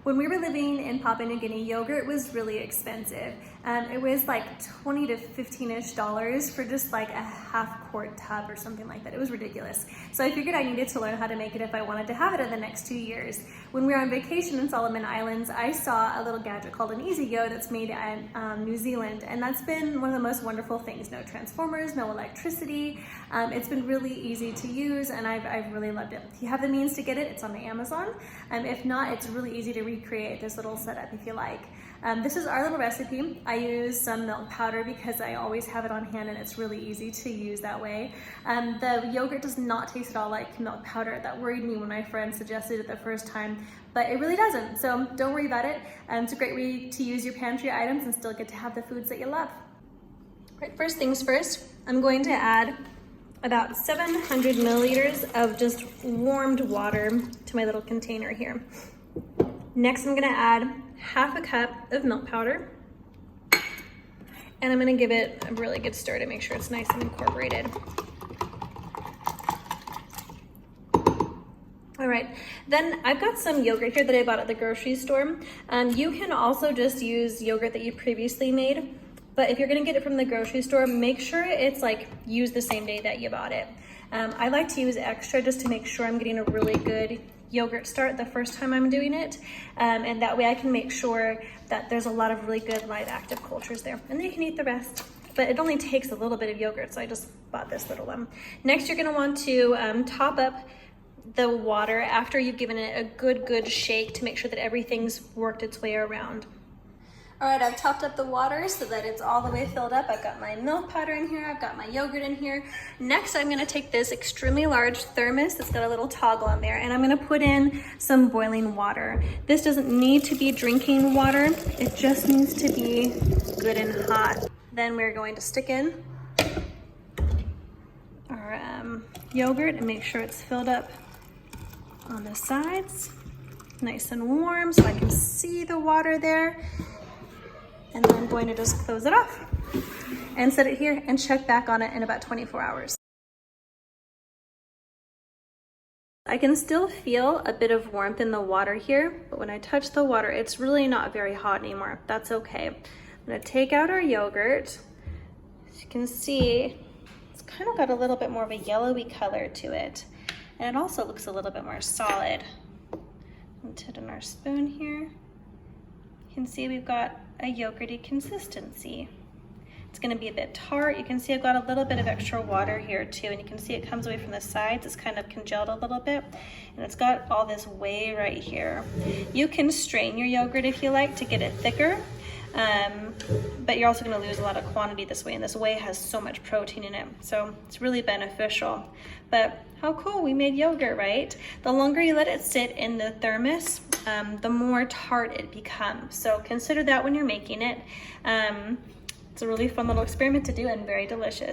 When we were living in Papua New Guinea, yogurt was really expensive. It was like $20 to $15-ish for just like a half-quart tub or something like that. It was ridiculous. So I figured I needed to learn how to make it if I wanted to have it in the next 2 years. When we were on vacation in Solomon Islands, I saw a little gadget called an Easy Yo that's made in New Zealand, and that's been one of the most wonderful things. No transformers, no electricity. It's been really easy to use, and I've really loved it. If you have the means to get it, it's on Amazon. If not, it's really easy to recreate this little setup if you like. This is our little recipe. I use some milk powder because I always have it on hand and it's really easy to use that way. The yogurt does not taste at all like milk powder. That worried me when my friend suggested it the first time, but it really doesn't. So don't worry about it. It's a great way to use your pantry items and still get to have the foods that you love. Right, first things first, I'm going to add about 700 milliliters of just warmed water to my little container here. Next, I'm gonna add half a cup of milk powder, and I'm gonna give it a really good stir to make sure it's nice and incorporated. All right, then I've got some yogurt here that I bought at the grocery store. You can also just use yogurt that you previously made, but if you're gonna get it from the grocery store, make sure it's like used the same day that you bought it. I like to use extra just to make sure I'm getting a really good yogurt start the first time I'm doing it, and that way I can make sure that there's a lot of really good live active cultures there, and then you can eat the rest. But it only takes a little bit of yogurt, so I just bought this little one. Next, you're gonna want to top up the water after you've given it a good shake to make sure that everything's worked its way around. All right, I've topped up the water so that it's all the way filled up. I've got my milk powder in here, I've got my yogurt in here. Next, I'm gonna take this extremely large thermos that's got a little toggle on there, and I'm gonna put in some boiling water. This doesn't need to be drinking water, it just needs to be good and hot. Then we're going to stick in our yogurt and make sure it's filled up on the sides, nice and warm so I can see the water there. And then I'm going to just close it off and set it here and check back on it in about 24 hours. I can still feel a bit of warmth in the water here, but when I touch the water, it's really not very hot anymore. That's okay. I'm gonna take out our yogurt. As you can see, it's kind of got a little bit more of a yellowy color to it. And it also looks a little bit more solid. Put it in our spoon here. You can see we've got a yogurty consistency. It's gonna be a bit tart. You can see I've got a little bit of extra water here too, and you can see it comes away from the sides. It's kind of congealed a little bit, and it's got all this whey right here. You can strain your yogurt if you like to get it thicker, but you're also gonna lose a lot of quantity this way, and this whey has so much protein in it, so it's really beneficial. But how cool, we made yogurt, right? The longer you let it sit in the thermos, the more tart it becomes. So consider that when you're making it. It's a really fun little experiment to do and very delicious.